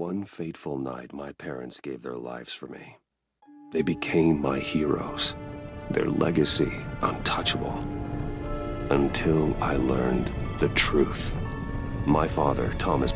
One fateful night, my parents gave their lives for me. They became my heroes, their legacy untouchable. Until I learned the truth. My father, Thomas...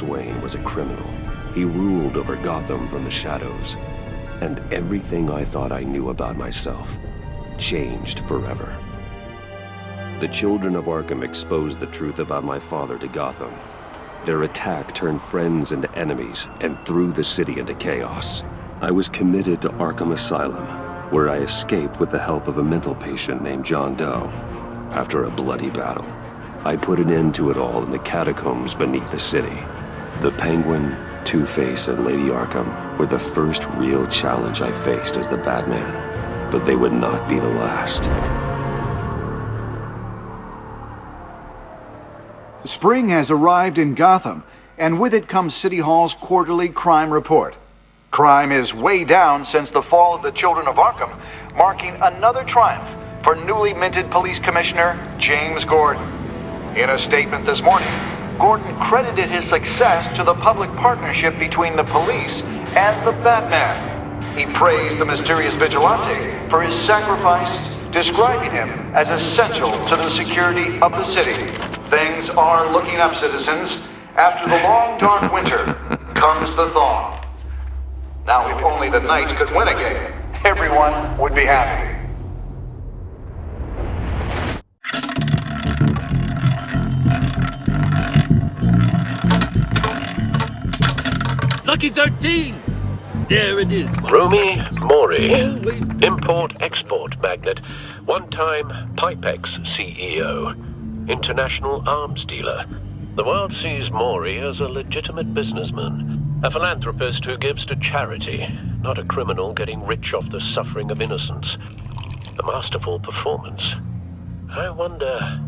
Wayne was a criminal. He ruled over Gotham from the shadows. And everything I thought I knew about myself changed forever. The children of Arkham exposed the truth about my father to Gotham. Their attack turned friends into enemies and threw the city into chaos. I was committed to Arkham Asylum, where I escaped with the help of a mental patient named John Doe. After a bloody battle, I put an end to it all in the catacombs beneath the city. The Penguin, Two-Face, and Lady Arkham were the first real challenge I faced as the Batman, but they would not be the last. Spring has arrived in Gotham, and with it comes City Hall's quarterly crime report. Crime is way down since the fall of the Children of Arkham, marking another triumph for newly minted Police Commissioner James Gordon. In a statement this morning, Gordon credited his success to the public partnership between the police and the Batman. He praised the mysterious vigilante for his sacrifice, describing him as essential to the security of the city. Things are looking up, citizens. After the long, dark winter comes the thaw. Now, if only the Knights could win a game, everyone would be happy. Lucky 13! There it is, Romy Mori, import-export magnate, one-time Pipex CEO, international arms dealer. The world sees Mori as a legitimate businessman, a philanthropist who gives to charity, not a criminal getting rich off the suffering of innocence. A masterful performance. I wonder,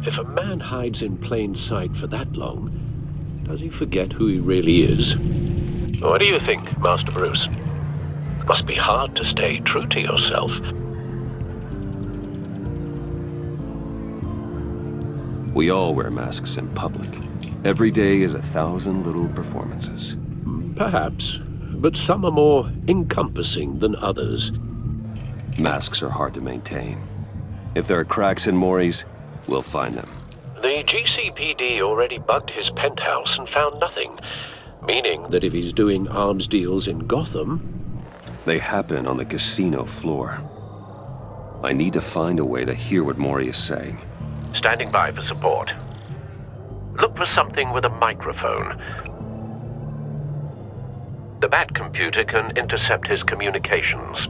if a man hides in plain sight for that long, does he forget who he really is? What do you think, Master Bruce? Must be hard to stay true to yourself. We all wear masks in public. Every day is 1,000 little performances. Perhaps, but some are more encompassing than others. Masks are hard to maintain. If there are cracks in Mori's, we'll find them. The GCPD already bugged his penthouse and found nothing. Meaning that if he's doing arms deals in Gotham... They happen on the casino floor. I need to find a way to hear what Mori is saying. Standing by for support. Look for something with a microphone. The Bat computer can intercept his communications.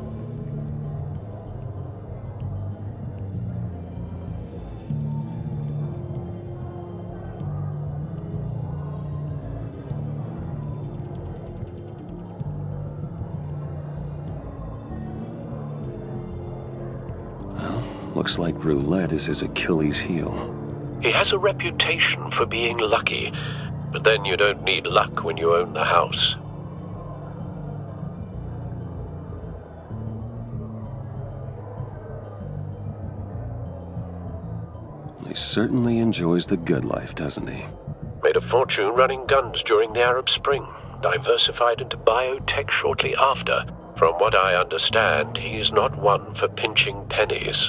Looks like roulette is his Achilles heel. He has a reputation for being lucky, but then you don't need luck when you own the house. He certainly enjoys the good life, doesn't he? Made a fortune running guns during the Arab Spring, diversified into biotech shortly after. From what I understand, he's not one for pinching pennies.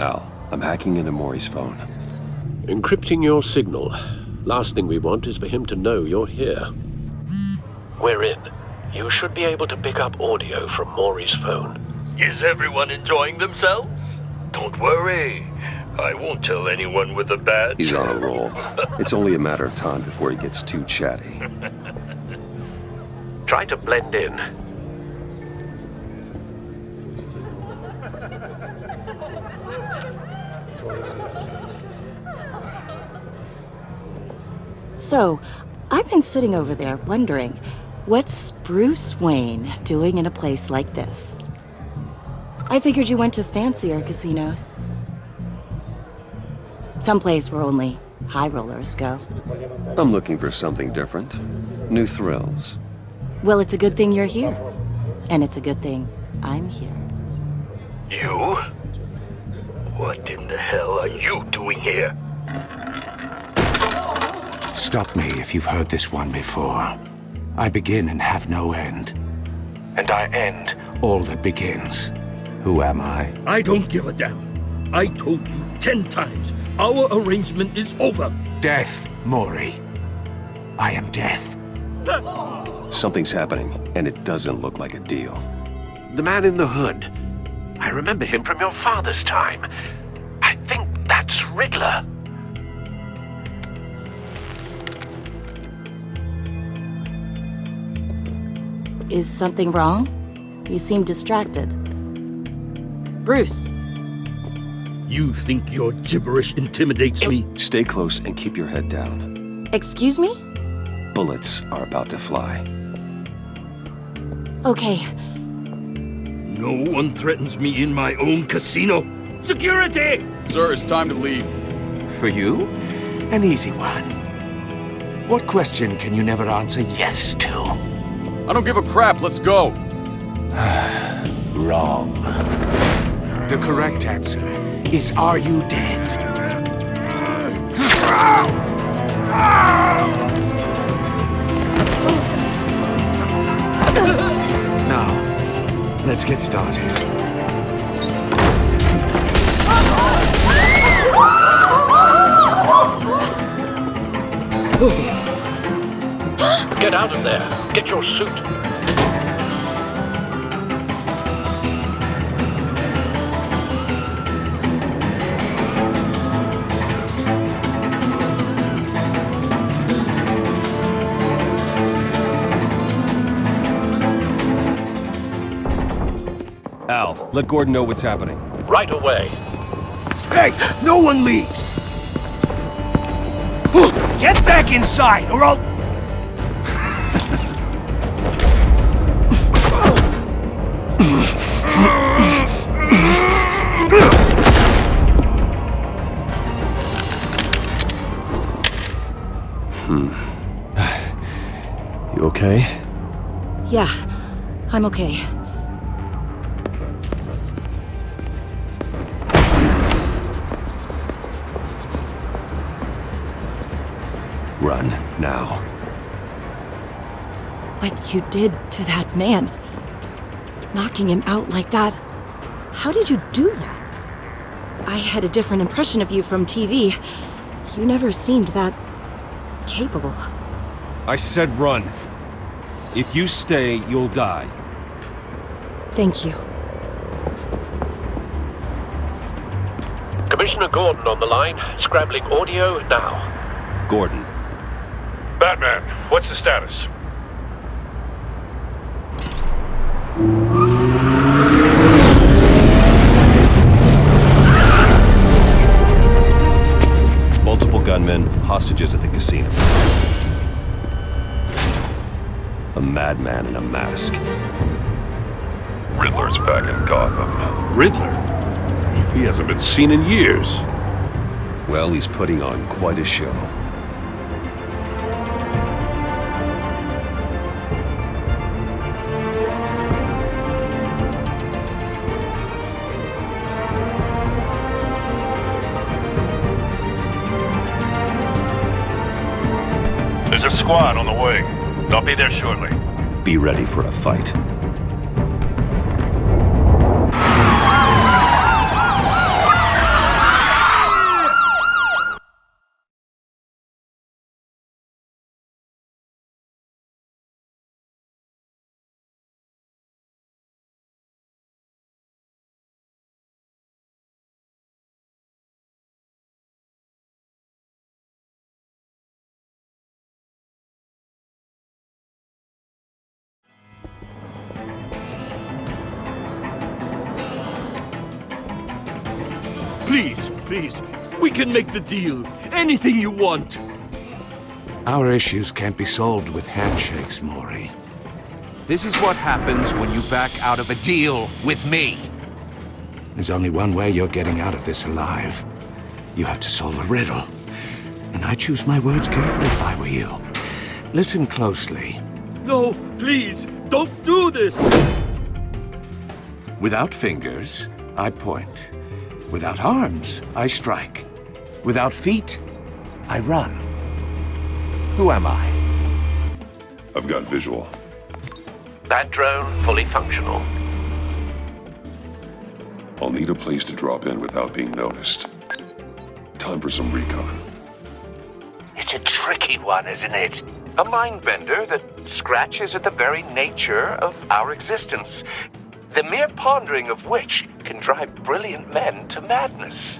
Al, I'm hacking into Mori's phone. Encrypting your signal. Last thing we want is for him to know you're here. We're in. You should be able to pick up audio from Mori's phone. Is everyone enjoying themselves? Don't worry. I won't tell anyone with a badge. He's on a roll. It's only a matter of time before he gets too chatty. Try to blend in. So, I've been sitting over there wondering, What's Bruce Wayne doing in a place like this? I figured you went to fancier casinos. Someplace where only high rollers go. I'm looking for something different. New thrills. Well, it's a good thing you're here. And it's a good thing I'm here. You? What in the hell are you doing here? Stop me if you've heard this one before. I begin and have no end. And I end all that begins. Who am I? I don't give a damn. I told you 10 times. Our arrangement is over. Death, Mori. I am death. Something's happening, and it doesn't look like a deal. The man in the hood. I remember him from your father's time. I think that's Riddler. Is something wrong? You seem distracted. Bruce. You think your gibberish intimidates me? Stay close and keep your head down. Excuse me? Bullets are about to fly. Okay. No one threatens me in my own casino. Security! Sir, it's time to leave. For you? An easy one. What question can you never answer yes to? I don't give a crap, let's go. Wrong. The correct answer is, are you dead? Now, let's get started. Get out of there. Get your suit. Al, let Gordon know what's happening. Right away. Hey, no one leaves! Get back inside, or I'll... You okay? Yeah, I'm okay. Run, now. What you did to that man. Knocking him out like that. How did you do that? I had a different impression of you from TV. You never seemed that capable. I said run. If you stay, you'll die. Thank you. Commissioner Gordon on the line. Scrambling audio now. Gordon. Batman, what's the status? Multiple gunmen, hostages at the casino. A madman in a mask. Riddler's back in Gotham. Riddler? He hasn't been seen in years. Well, he's putting on quite a show. There's a squad on the way. They'll be there shortly. Be ready for a fight. Please, please, we can make the deal. Anything you want. Our issues can't be solved with handshakes, Mori. This is what happens when you back out of a deal with me. There's only one way you're getting out of this alive. You have to solve a riddle. And I choose my words carefully if I were you. Listen closely. No, please, don't do this! Without fingers, I point. Without arms, I strike. Without feet, I run. Who am I? I've got visual. That drone fully functional. I'll need a place to drop in without being noticed. Time for some recon. It's a tricky one, isn't it? A mind bender that scratches at the very nature of our existence. The mere pondering of which can drive brilliant men to madness.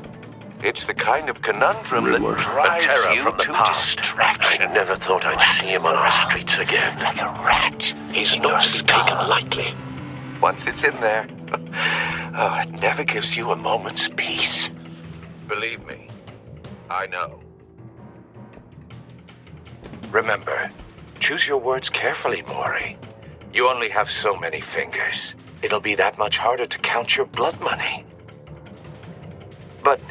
It's the kind of conundrum Riddler. that drives terror you from the to past. distraction. I never thought I'd see him on our streets again. Like a rat. He's in not your to be taken skull. lightly. Once it's in there, oh, it never gives you a moment's peace. Believe me, I know. Remember, choose your words carefully, Maury. You only have so many fingers. It'll be that much harder to count your blood money. But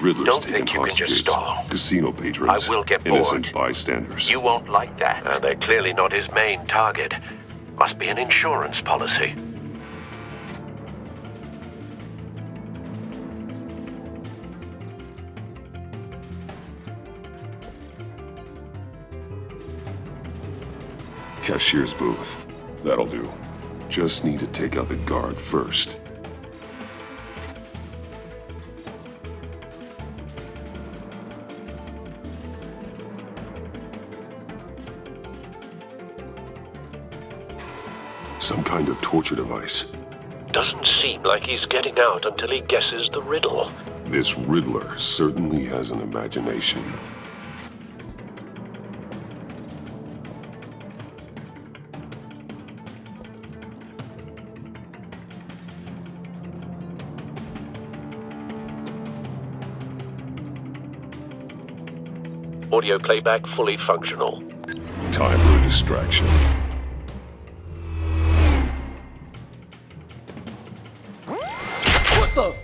Riddler's don't taking think you can just hostages, stall. casino patrons, I will get innocent bored. bystanders. You won't like that. They're clearly not his main target. Must be an insurance policy. Cashier's booth. That'll do. Just need to take out the guard first. Some kind of torture device. Doesn't seem like he's getting out until he guesses the riddle. This Riddler certainly has an imagination. Audio playback fully functional. Time for a distraction. What the?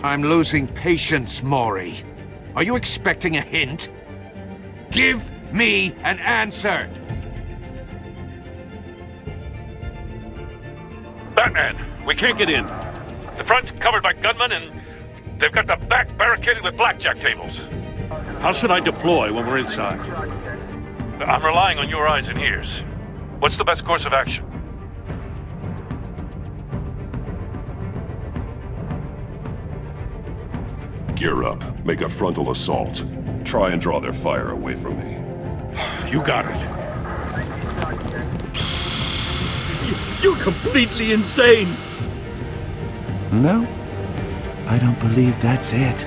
I'm losing patience, Maury. Are you expecting a hint? Give me an answer! Batman, We can't get in. the front's covered by gunmen and they've got the back barricaded with blackjack tables. How should I deploy when we're inside? I'm relying on your eyes and ears. What's the best course of action? Gear up. Make a frontal assault. Try and draw their fire away from me. You got it. You're completely insane! No, I don't believe that's it.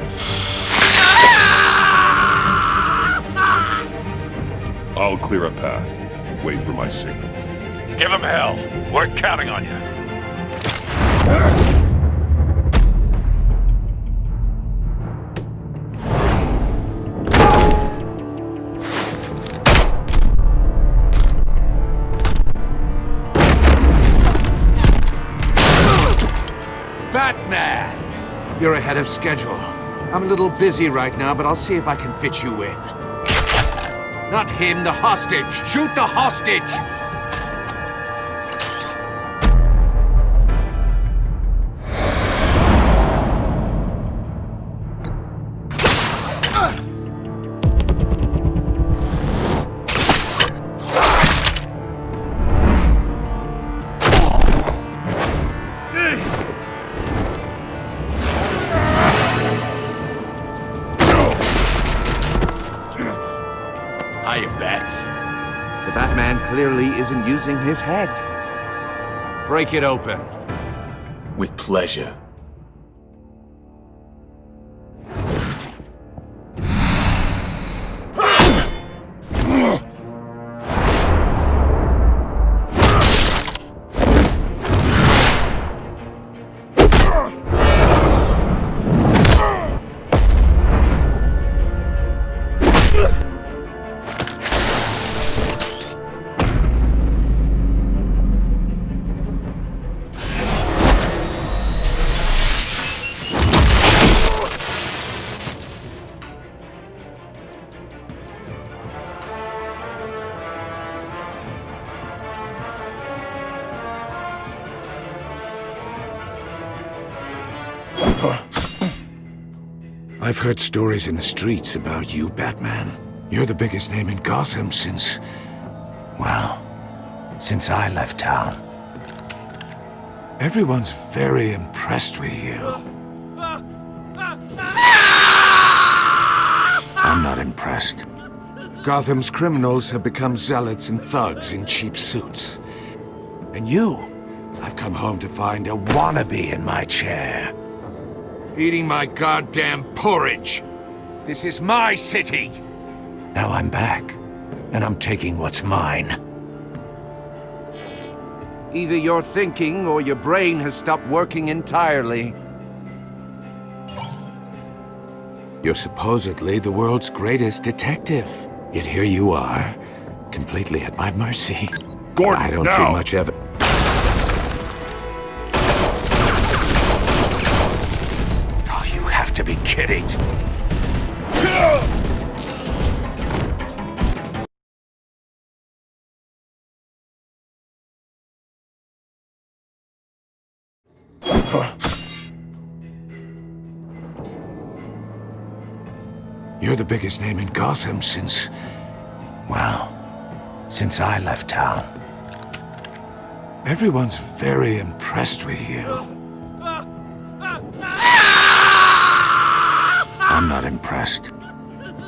I'll clear a path. Wait for my signal. Give him hell. We're counting on you. Batman! You're ahead of schedule. I'm a little busy right now, but I'll see if I can fit you in. Not him, the hostage! Shoot the hostage! Hiya, Bats. The Batman clearly isn't using his head. Break it open. With pleasure. I've heard stories in the streets about you, Batman. You're the biggest name in Gotham since... well, since I left town. Everyone's very impressed with you. I'm not impressed. Gotham's criminals have become zealots and thugs in cheap suits. And you, I've come home to find a wannabe in my chair. Eating my goddamn porridge. This is my city. Now I'm back, and I'm taking what's mine. Either you're thinking or your brain has stopped working entirely. You're supposedly the world's greatest detective. Yet here you are, completely at my mercy. Gordon, I don't see much evidence. Oh, you have to be kidding. You're the biggest name in Gotham since... well, since I left town. Everyone's very impressed with you. I'm not impressed.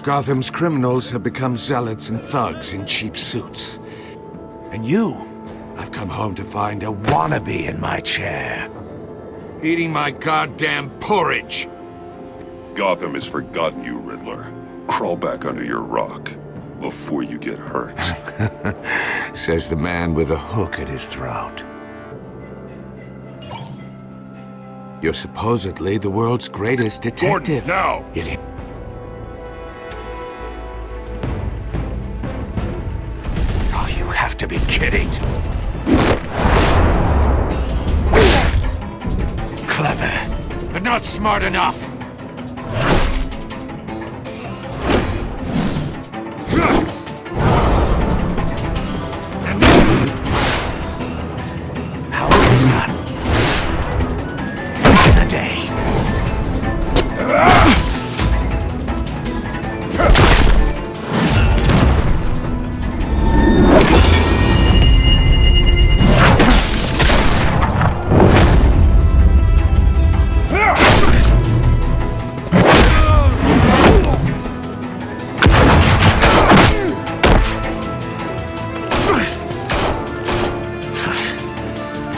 Gotham's criminals have become zealots and thugs in cheap suits. And you, I've come home to find a wannabe in my chair. Eating my goddamn porridge. Gotham has forgotten you, Riddler. Crawl back under your rock before you get hurt. Says the man with a hook at his throat. You're supposedly the world's greatest detective. Gordon, now! Oh, you have to be kidding. Clever, but not smart enough.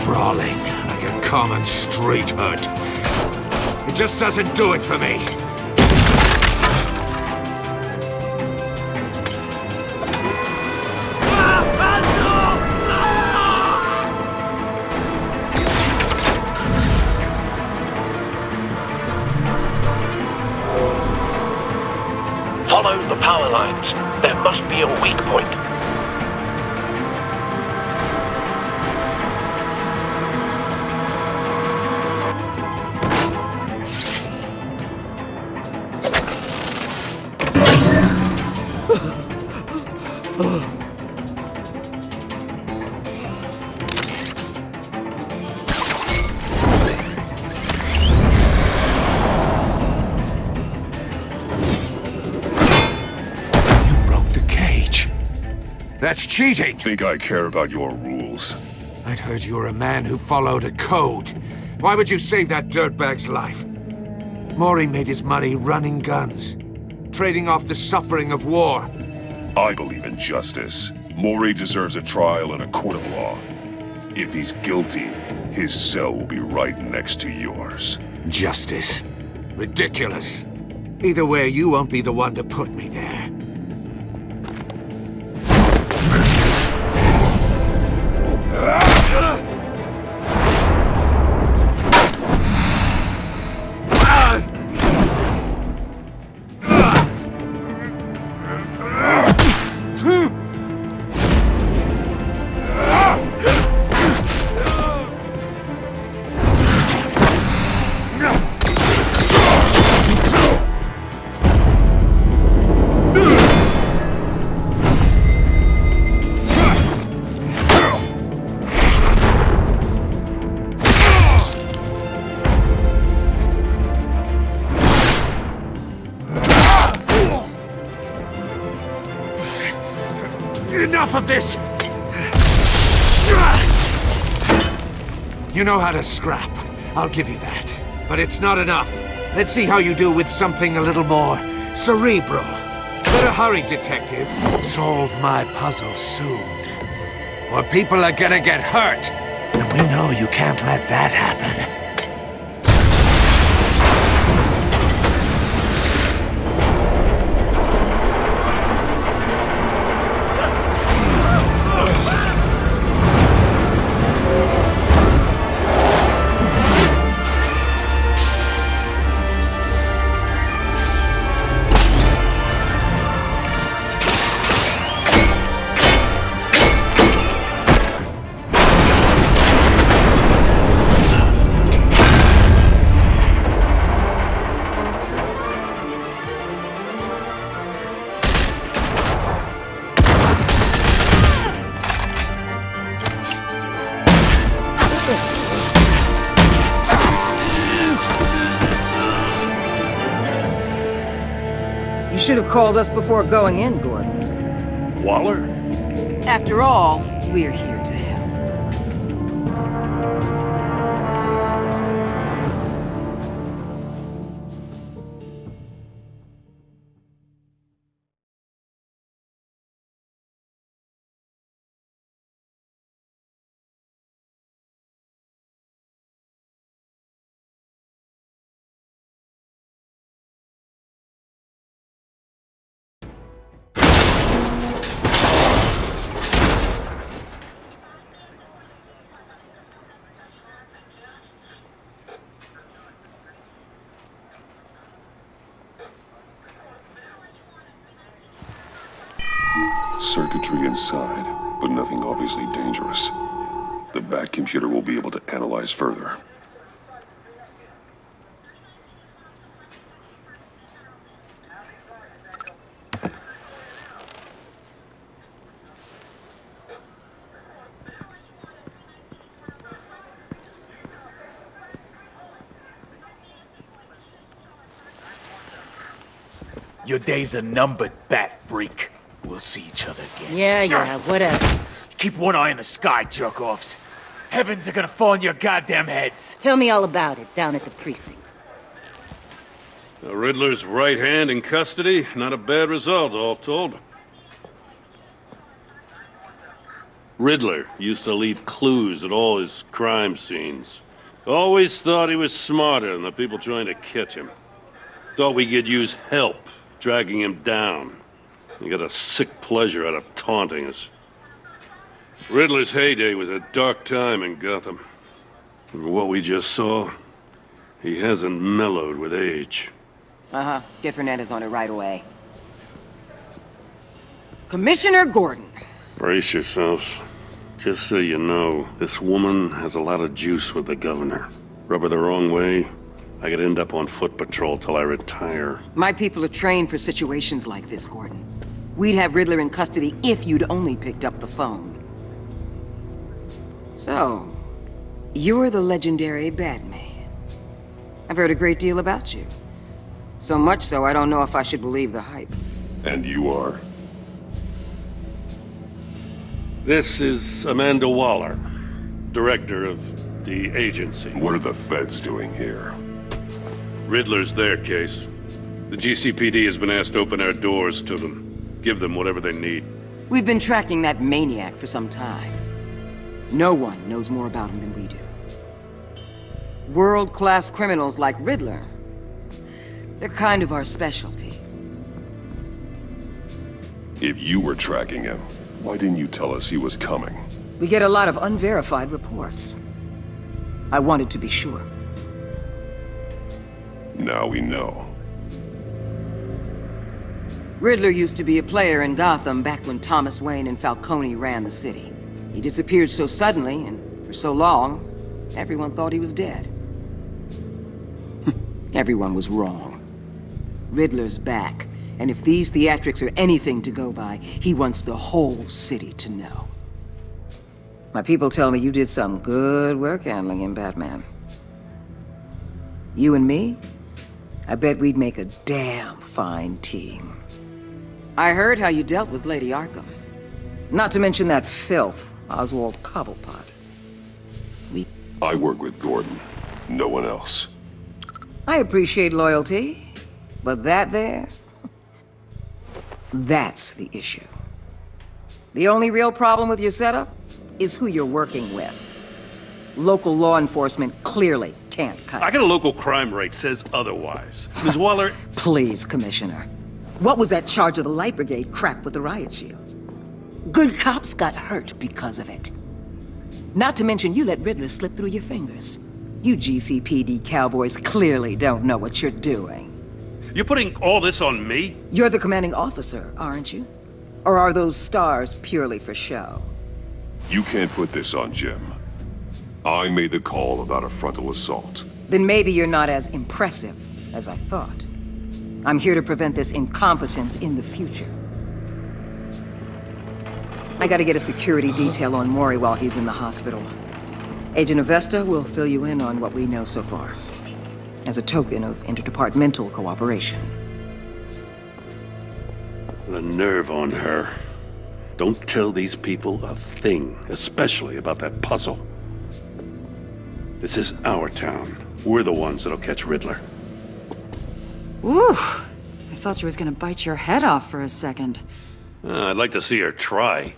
Brawling like a common street hood. It just doesn't do it for me. Follow the power lines. There must be a weak point. That's cheating! Think I care about your rules? I'd heard you were a man who followed a code. Why would you save that dirtbag's life? Mori made his money running guns, trading off the suffering of war. I believe in justice. Mori deserves a trial in a court of law. If he's guilty, his cell will be right next to yours. Justice? Ridiculous. Either way, you won't be the one to put me there. Enough of this! You know how to scrap. I'll give you that. But it's not enough. Let's see how you do with something a little more cerebral. Better hurry, detective. Solve my puzzle soon. Or people are gonna get hurt. And we know you can't let that happen. You should have called us before going in, Gordon. Waller? After all, we're here to help. Circuitry inside, but nothing obviously dangerous. The back computer will be able to analyze further. Your days are numbered, bat freak. We'll see each other again. Yeah, whatever. Keep one eye in the sky, jerk-offs. Heavens are gonna fall on your goddamn heads. Tell me all about it down at the precinct. The Riddler's right hand in custody. Not a bad result, all told. Riddler used to leave clues at all his crime scenes. Always thought he was smarter than the people trying to catch him. Thought we could use help dragging him down. He got a sick pleasure out of taunting us. Riddler's heyday was a dark time in Gotham. From what we just saw, he hasn't mellowed with age. Uh-huh. Get Fernandez on it right away. Commissioner Gordon. Brace yourselves. Just so you know, this woman has a lot of juice with the governor. Rub her the wrong way, I could end up on foot patrol till I retire. My people are trained for situations like this, Gordon. We'd have Riddler in custody if you'd only picked up the phone. So, you're the legendary Batman. I've heard a great deal about you. So much so, I don't know if I should believe the hype. And you are? This is Amanda Waller, director of the agency. What are the feds doing here? Riddler's their case. The GCPD has been asked to open our doors to them. Give them whatever they need. We've been tracking that maniac for some time. No one knows more about him than we do. World-class criminals like Riddler, they're kind of our specialty. If you were tracking him, why didn't you tell us he was coming? We get a lot of unverified reports. I wanted to be sure. Now we know. Riddler used to be a player in Gotham back when Thomas Wayne and Falcone ran the city. He disappeared so suddenly and for so long, everyone thought he was dead. Everyone was wrong. Riddler's back, and if these theatrics are anything to go by, he wants the whole city to know. My people tell me you did some good work handling him, Batman. You and me? I bet we'd make a damn fine team. I heard how you dealt with Lady Arkham. Not to mention that filth, Oswald Cobblepot. I work with Gordon. No one else. I appreciate loyalty, but that there... that's the issue. The only real problem with your setup is who you're working with. Local law enforcement clearly can't cut it. I got a local crime rate says otherwise. Ms. Waller... Please, Commissioner. What was that charge of the Light Brigade crap with the riot shields? Good cops got hurt because of it. Not to mention you let Riddler slip through your fingers. You GCPD cowboys clearly don't know what you're doing. You're putting all this on me? You're the commanding officer, aren't you? Or are those stars purely for show? You can't put this on Jim. I made the call about a frontal assault. Then maybe you're not as impressive as I thought. I'm here to prevent this incompetence in the future. I gotta get a security detail on Maury while he's in the hospital. Agent Avesta will fill you in on what we know so far, as a token of interdepartmental cooperation. The nerve on her. Don't tell these people a thing, especially about that puzzle. This is our town. We're the ones that'll catch Riddler. Ooh, I thought you was gonna bite your head off for a second. I'd like to see her try.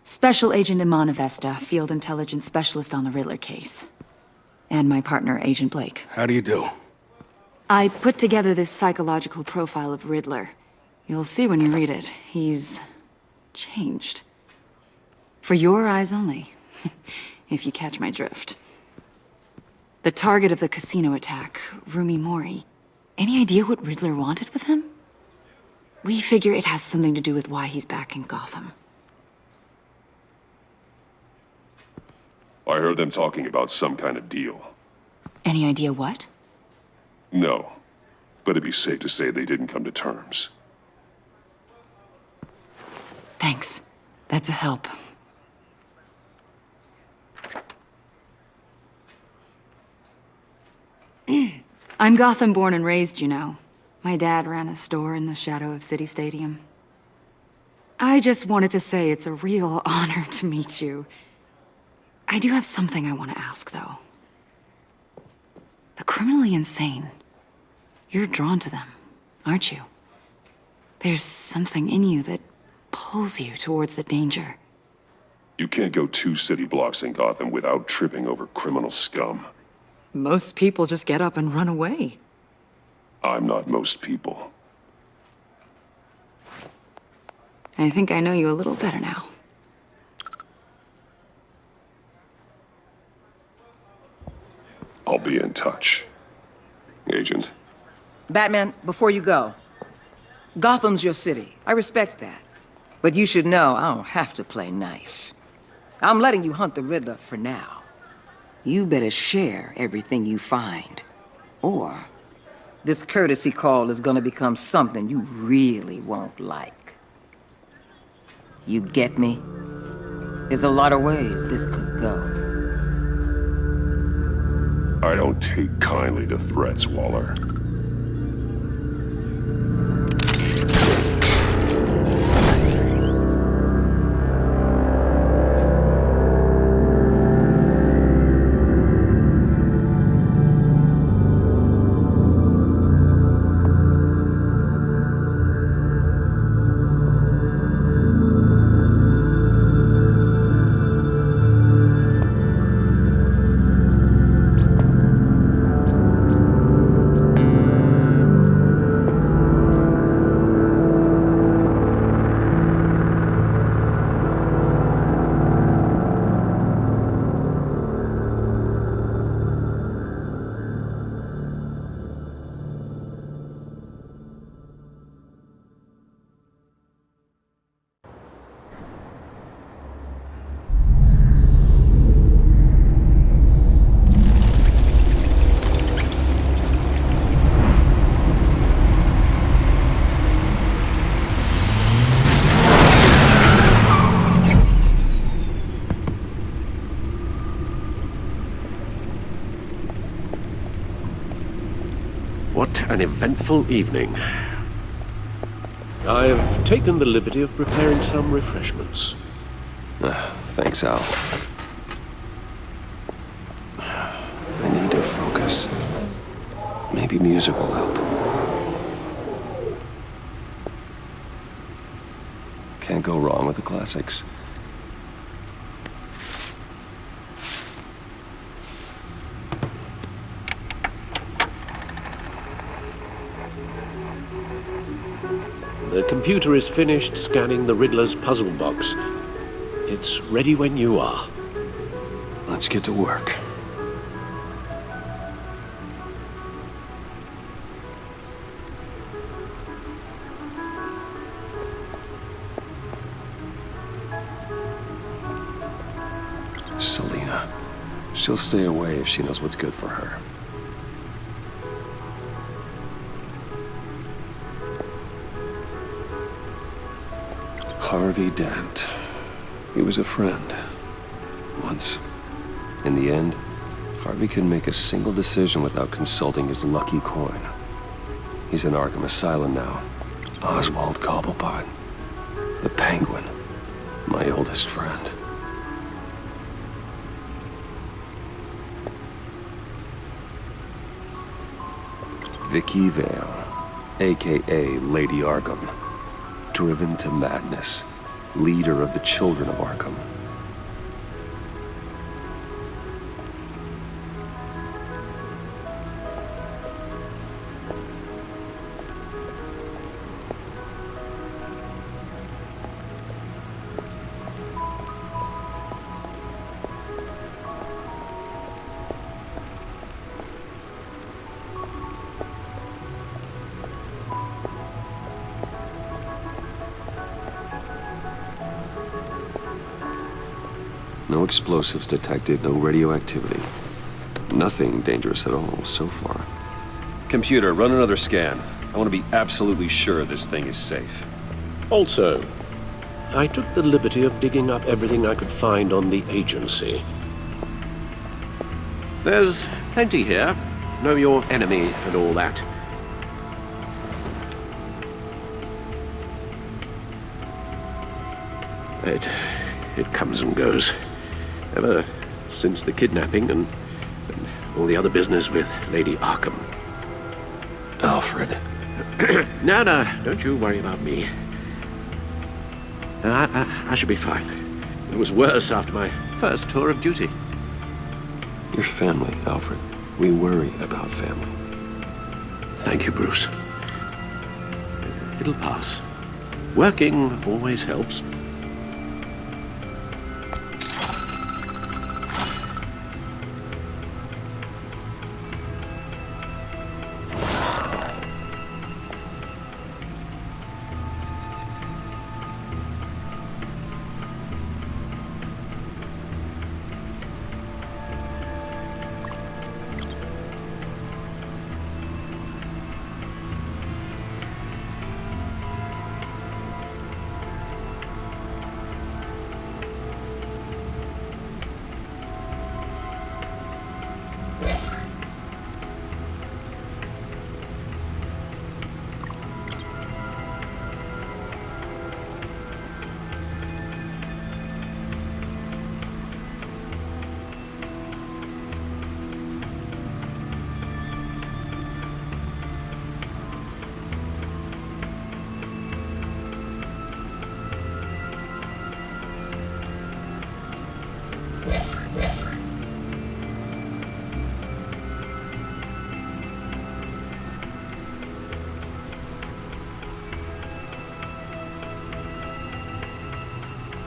Special Agent Iman Avesta, Field Intelligence Specialist on the Riddler case. And my partner, Agent Blake. How do you do? I put together this psychological profile of Riddler. You'll see when you read it. He's... changed. For your eyes only, if you catch my drift. The target of the casino attack, Rumi Mori. Any idea what Riddler wanted with him? We figure it has something to do with why he's back in Gotham. I heard them talking about some kind of deal. Any idea what? No, but it'd be safe to say they didn't come to terms. Thanks. That's a help. I'm Gotham born and raised, you know. My dad ran a store in the shadow of City Stadium. I just wanted to say it's a real honor to meet you. I do have something I want to ask, though. The criminally insane. You're drawn to them, aren't you? There's something in you that pulls you towards the danger. You can't go 2 city blocks in Gotham without tripping over criminal scum. Most people just get up and run away. I'm not most people. I think I know you a little better now. I'll be in touch. Agent. Batman, before you go, Gotham's your city. I respect that. But you should know I don't have to play nice. I'm letting you hunt the Riddler for now. You better share everything you find. Or this courtesy call is gonna become something you really won't like. You get me? There's a lot of ways this could go. I don't take kindly to threats, Waller. What an eventful evening. I've taken the liberty of preparing some refreshments. Thanks, Al. I need to focus. Maybe music will help. Can't go wrong with the classics. The computer is finished scanning the Riddler's puzzle box. It's ready when you are. Let's get to work. Selina. She'll stay away if she knows what's good for her. Harvey Dent. He was a friend. Once. In the end, Harvey couldn't make a single decision without consulting his lucky coin. He's in Arkham Asylum now. Oswald Cobblepot. The Penguin. My oldest friend. Vicky Vale, a.k.a. Lady Arkham. Driven to madness. Leader of the Children of Arkham. No explosives detected, no radioactivity. Nothing dangerous at all so far. Computer, run another scan. I want to be absolutely sure this thing is safe. Also, I took the liberty of digging up everything I could find on the agency. There's plenty here. Know your enemy and all that. It comes and goes. Ever since the kidnapping and all the other business with Lady Arkham. Alfred. No, don't you worry about me. No, I should be fine. It was worse after my first tour of duty. Your family, Alfred. We worry about family. Thank you, Bruce. It'll pass. Working always helps.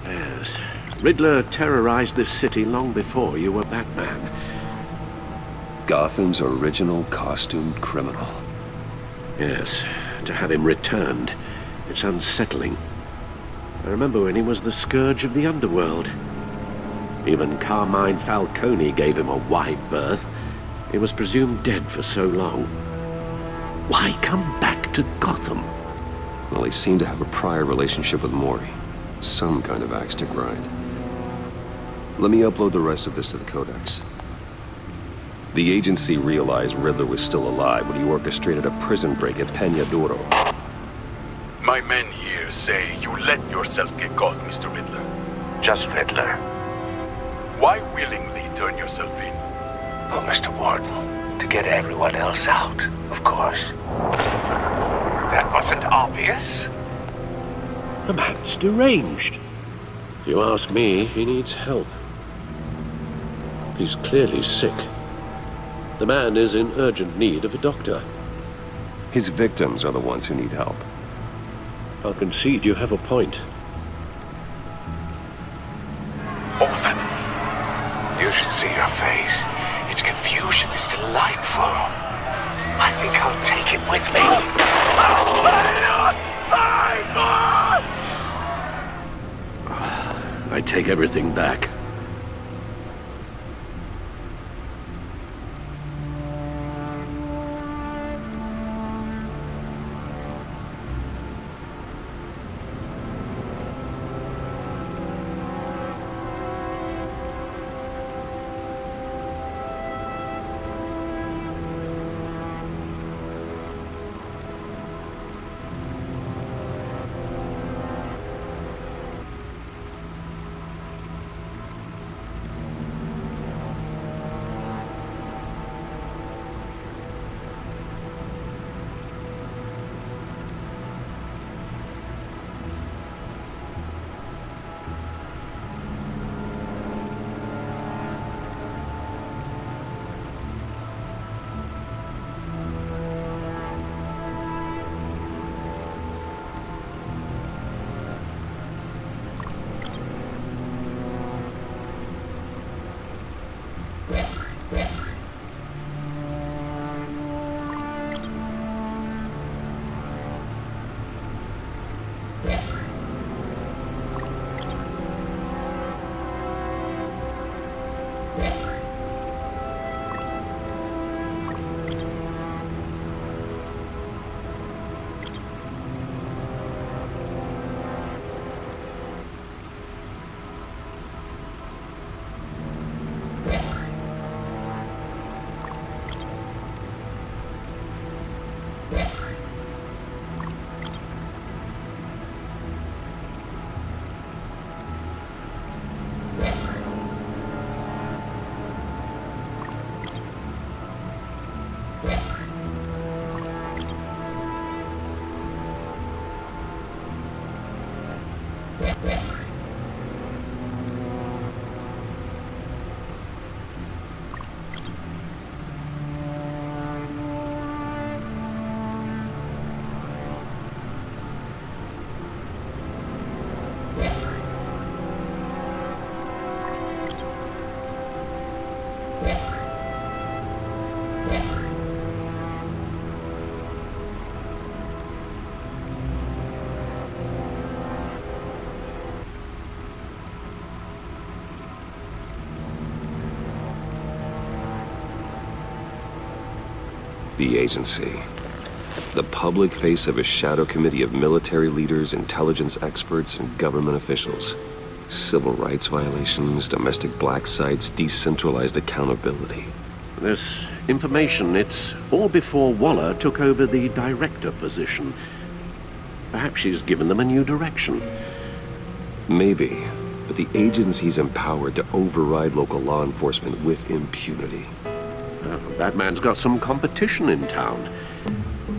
Yes. Riddler terrorized this city long before you were Batman. Gotham's original costumed criminal. Yes, to have him returned, it's unsettling. I remember when he was the scourge of the underworld. Even Carmine Falcone gave him a wide berth. He was presumed dead for so long. Why come back to Gotham? Well, he seemed to have a prior relationship with Mori. Some kind of axe to grind. Let me upload the rest of this to the Codex. The agency realized Riddler was still alive when he orchestrated a prison break at Peña Duro. My men here say you let yourself get caught, Mr. Riddler. Just Riddler. Why willingly turn yourself in? Oh, Mr. Warden, to get everyone else out, of course. That wasn't obvious. The man's deranged. If you ask me, he needs help. He's clearly sick. The man is in urgent need of a doctor. His victims are the ones who need help. I'll concede you have a point. What was that? You should see your face. Its confusion is delightful. I think I'll take it with me. I take everything back. The agency. The public face of a shadow committee of military leaders, intelligence experts, and government officials. Civil rights violations, domestic black sites, decentralized accountability. This information, it's all before Waller took over the director position. Perhaps she's given them a new direction. Maybe, but the agency's empowered to override local law enforcement with impunity. That man's got some competition in town.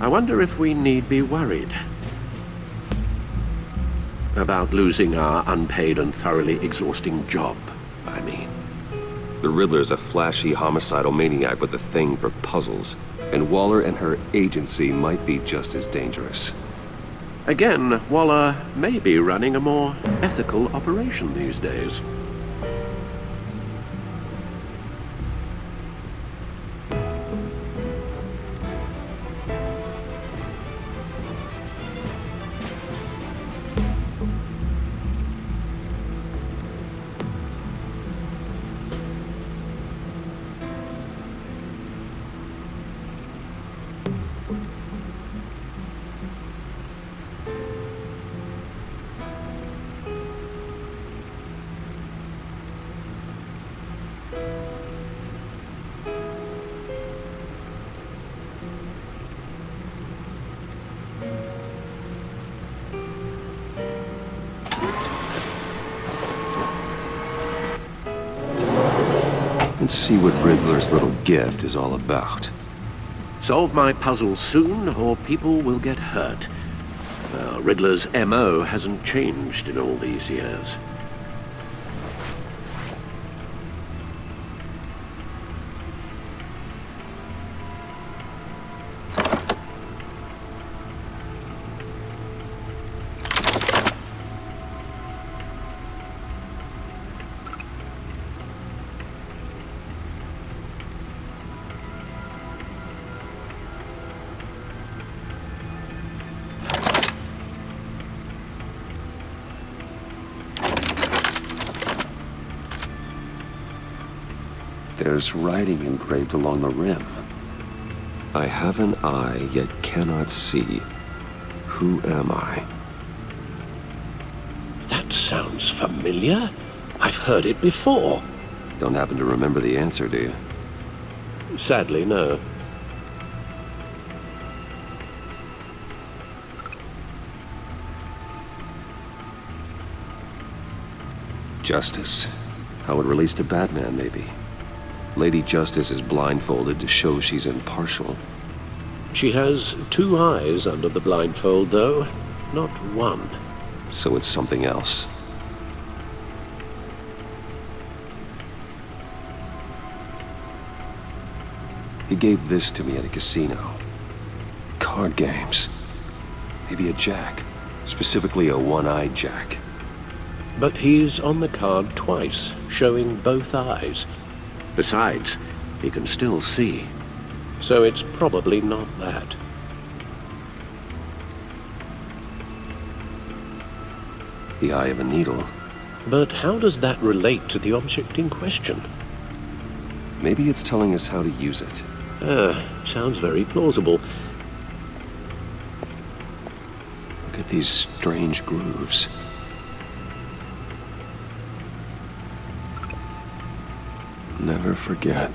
I wonder if we need be worried about losing our unpaid and thoroughly exhausting job, I mean. The Riddler's a flashy, homicidal maniac with a thing for puzzles, and Waller and her agency might be just as dangerous. Again, Waller may be running a more ethical operation these days. Let's see what Riddler's little gift is all about. Solve my puzzle soon, or people will get hurt. Riddler's MO hasn't changed in all these years. There's writing engraved along the rim. I have an eye, yet cannot see. Who am I? That sounds familiar. I've heard it before. Don't happen to remember the answer, do you? Sadly, no. Justice. How it relates to Batman, maybe. Lady Justice is blindfolded to show she's impartial. She has two eyes under the blindfold, though, not one. So it's something else. He gave this to me at a casino. Card games. Maybe a jack. Specifically a one-eyed jack. But he's on the card twice, showing both eyes. Besides, he can still see. So it's probably not that. The eye of a needle. But how does that relate to the object in question? Maybe it's telling us how to use it. Sounds very plausible. Look at these strange grooves. Never forget.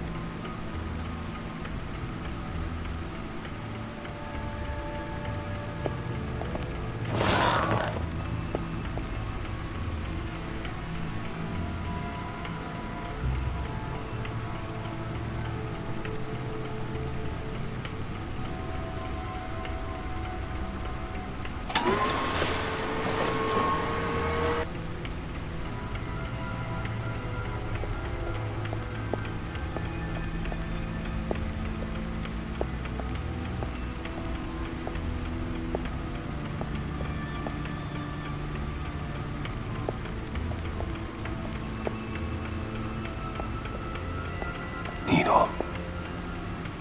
Needle.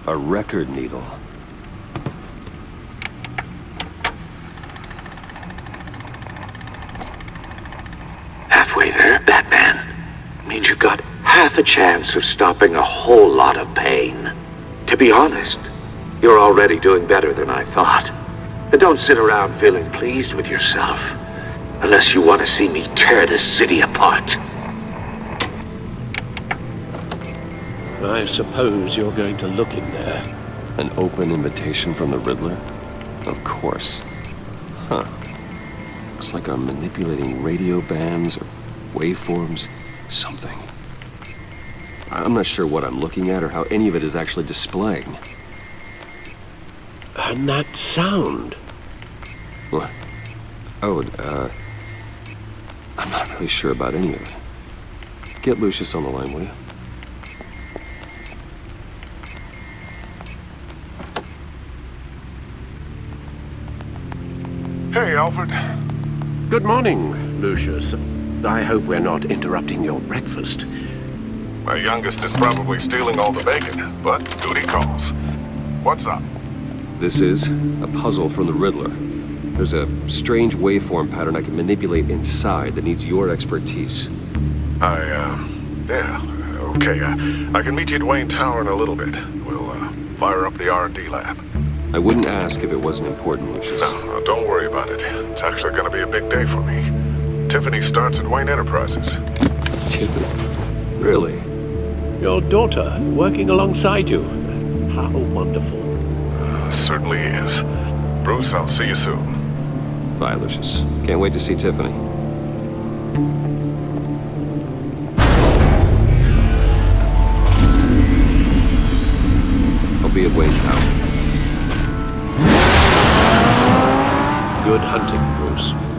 A record needle. Halfway there, Batman. Means you've got half a chance of stopping a whole lot of pain. To be honest, you're already doing better than I thought. And don't sit around feeling pleased with yourself. Unless you want to see me tear this city apart. I suppose you're going to look in there. An open invitation from the Riddler? Of course. Huh. Looks like I'm manipulating radio bands or waveforms. Something. I'm not sure what I'm looking at or how any of it is actually displaying. And that sound. What? Oh, I'm not really sure about any of it. Get Lucius on the line, will you? Hey, Alfred. Good morning, Lucius. I hope we're not interrupting your breakfast. My youngest is probably stealing all the bacon, but duty calls. What's up? This is a puzzle from the Riddler. There's a strange waveform pattern I can manipulate inside that needs your expertise. Yeah, okay. I can meet you at Wayne Tower in a little bit. We'll, fire up the R&D lab. I wouldn't ask if it wasn't important, Lucius. No, don't worry about it. It's actually gonna be a big day for me. Tiffany starts at Wayne Enterprises. Tiffany? Really? Your daughter, working alongside you. How wonderful. Certainly is. Bruce, I'll see you soon. Bye, Lucius. Can't wait to see Tiffany. Good hunting, Bruce.